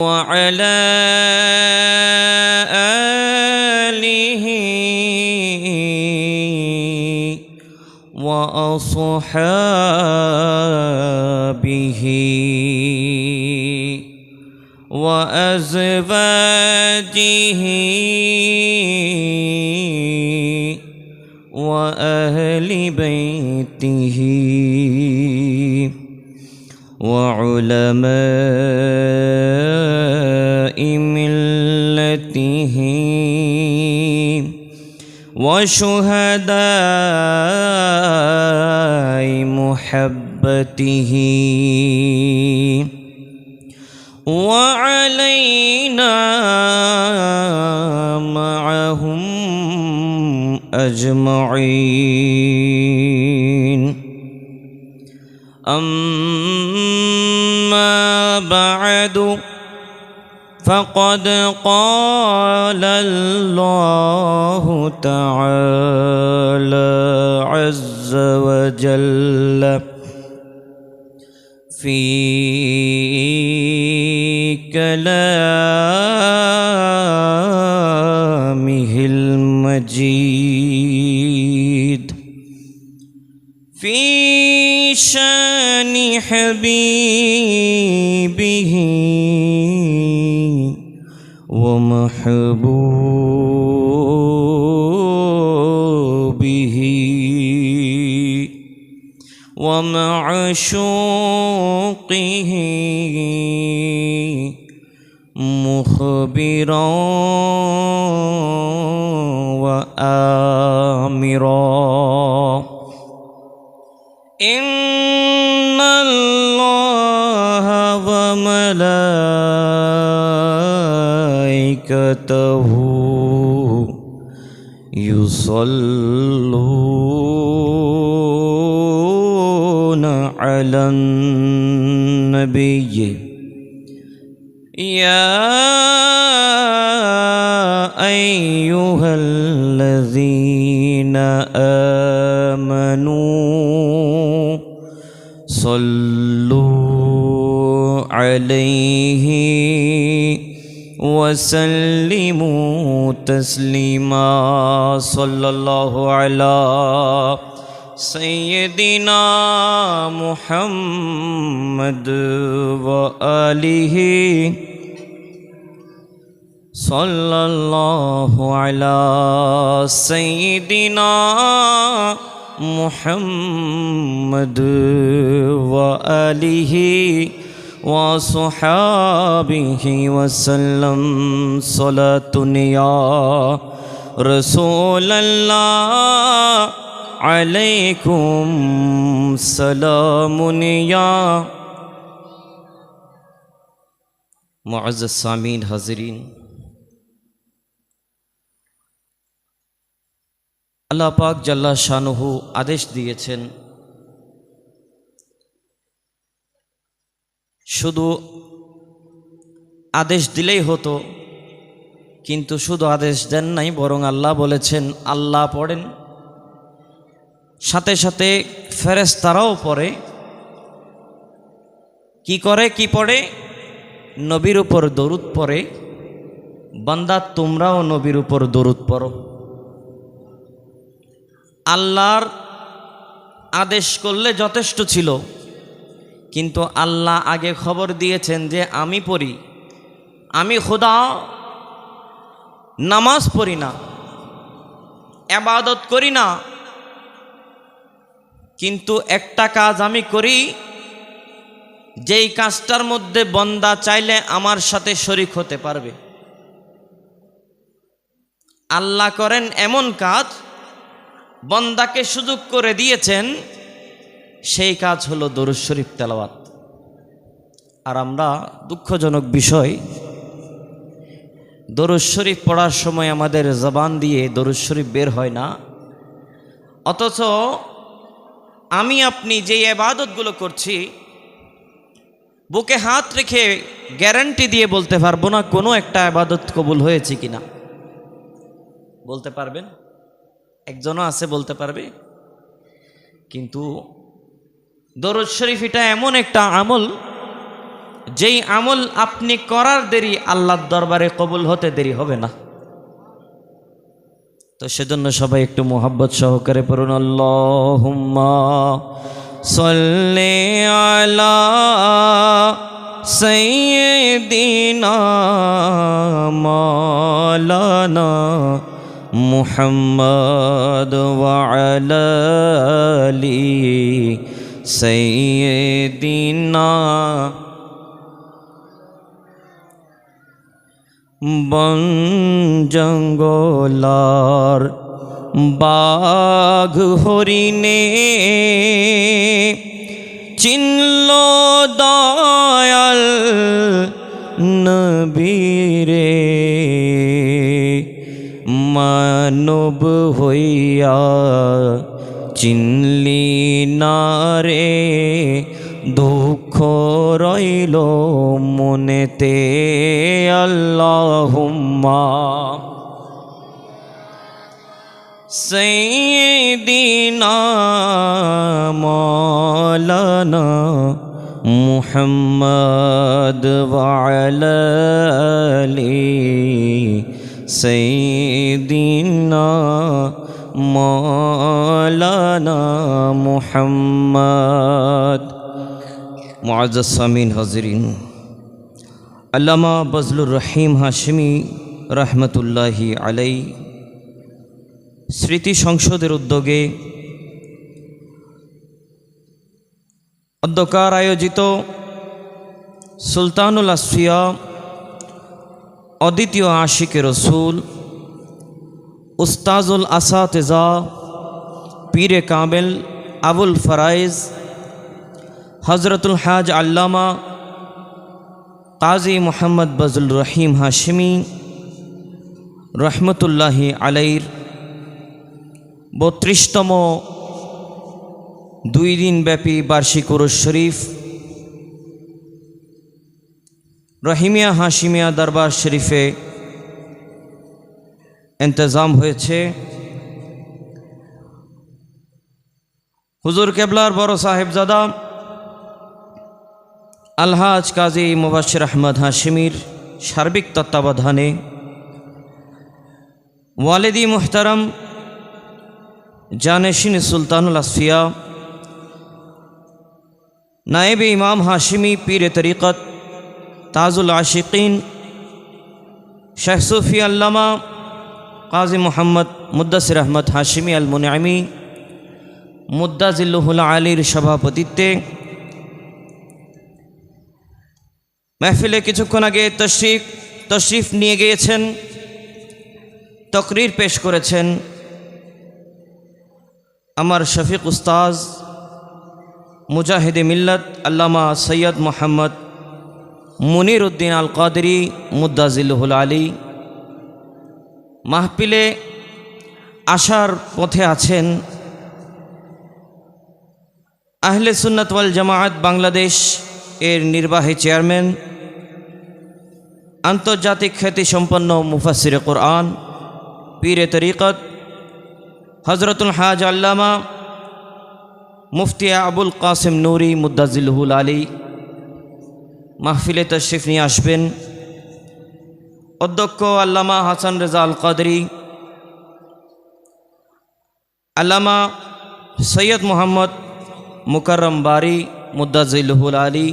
وعلى آله وأصحابه وأزواجه وأهل بيته وعلماء ملته وشهداء محبته وعلينا معهم أجمعين. أما بعد، فقد قال الله تعالى عز وجل في كلامه المجيد في شان حبيبه ومحبوبه ومعشوقه مخبرا وآمرا: إن الله وملائكته يصلون على النبي يا أيها الذين آمنوا صلوا عليه وسلموا تسليما. صلى الله على سيدنا محمد وآله. صلى الله على سيدنا محمد وآله وصحابه وسلم. صلاة يا رسول الله عليكم سلام يا معزز सामीन हाजिरीन, আল্লাহ পাক জাল্লা শানুহু আদেশ দিয়েছেন শুধু আদেশ দিলেই হতো, কিন্তু শুধু আদেশ দেন নাই, বরং আল্লাহ বলেছেন আল্লাহ পড়েন, সাথে সাথে ফেরেশতারাও পড়ে। কি করে, কি পড়ে? নবীর উপর দরুদ পড়ে। বান্দা তোমরাও নবীর উপর দরুদ পড়ো। আল্লাহর আদেশ করলে যথেষ্ট ছিল, কিন্তু আল্লাহ আগে খবর দিয়েছেন যে আমি পড়ি, আমি খোদা নামাজ পড়ি না, ইবাদত করি না, কিন্তু একটা কাজ আমি করি, যেই কাজটার মধ্যে বান্দা চাইলে আমার সাথে শরীক হতে পারবে। আল্লাহ করেন এমন কাজ, বান্দাকে সুযোগ করে দিয়েছেন, সেই কাজ হলো দরুদ শরীফ তেলাওয়াত। আর আমরা দুঃখজনক বিষয়, দরুদ শরীফ পড়ার সময় আমাদের জবান দিয়ে দরুদ শরীফ বের হয় না, অথচ আমি আপনি যে ইবাদতগুলো করছি, বুকে হাত রেখে গ্যারান্টি দিয়ে বলতে পারবো না কোনো একটা ইবাদত কবুল হয়েছে কিনা। বলতে পারবেন? একজনও আছে বলতে পারবে? কিন্তু দরুদ শরীফ এটা এমন একটা আমল যেই আমল আপনি করার দেরি আল্লাহর দরবারে কবুল হতে দেরি হবে না। তো সেজন্য সবাই একটু মোহাব্বত সহকারে পড়ুন, আল্লাহুম্মা সাল্লি আলা সাইয়্যিদিনা মাওলানা মুহাম্মদ ওয়া আলা আলি সাইয়্যিদিনা। বন জঙ্গলার বাঘ হরিণে চিনল দয়াল নবীরে, মানব হইয়া চিনলি না রে, দুঃখ রইল মনেতে। আল্লাহুম্মা সাইয়্যিদিনা মাওলানা মুহাম্মদ ওয়া আলা আলি সাইয়্যিদিনা মাওলানা মুহাম্মদ। মুআজ্জাজ সামিন হাজিরিন, আল্লামা বজলুর রহিম হাশমি রহমতুল্লাহি আলাই স্মৃতি সংসদের উদ্যোগে অধ্যকার আয়োজিত সুলতানুল আসফিয়া অদ্বিতীয় আশিকে রসুল উস্তাজুল আসাতিজা পীরে কামেল আবুল ফরাইজ হজরতুল হাজ আল্লামা কাজী মোহাম্মদ বজলুর রহিম হাশমি রহমতুল্লাহি আলাইর 32তম 2 দিনব্যাপী বার্ষিক উরুস শরীফ রহিমিয়া হাশিমিয়া দরবার শরীফে ইন্তজাম হয়েছে। হুজুর কেবলার বড় সাহেবজাদা আলহাজ কাজী মুবাশশির আহমদ হাশিমির সার্বিক তত্ত্বাবধানে ওয়ালিদি মুহতারাম জানেশিন সুলতানুল আসফিয়া নায়েবে ইমাম হাশিমি পীরে তরিকত তাজুল আশিকিন শেখ সুফি আল্লামা কাজী মোহাম্মদ মুদ্দাসির আহমদ হাশিমি আল মুনআমি মুদ্দাজিল্লুহুল আলীর সভাপতিত্বে महफिले কিছুক্ষণ আগে তশরিফ নিয়ে গিয়েছেন, তকরির পেশ করেছেন আমার শফিক উস্তাজ মুজাহিদে মিল্লত আল্লামা সৈয়দ মোহাম্মদ মুনির উদ্দিন আল কাদরি মুদ্দাজিল্লুহুল আলী। মাহফিলে আসার পথে আছেন আহলে সুন্নাত ওয়াল জামাআত বাংলাদেশ এর নির্বাহী চেয়ারম্যান, আন্তর্জাতিক খ্যাতিসম্পন্ন মুফাসসিরে কুরআন পীরে তরিকত হজরতুল হাজ আল্লামা মুফতি আবুল কাসিম নুরি মুদ্দাজিল্লুহুল আলী মাহফিলে তশরিফ নিয়ে আসবেন। অধ্যক্ষ আল্লামা হাসান রেজা আল কাদরি, আল্লামা সৈয়দ মোহাম্মদ মুকাররম বারি মুদ্দাজিল্লুহুল আলী,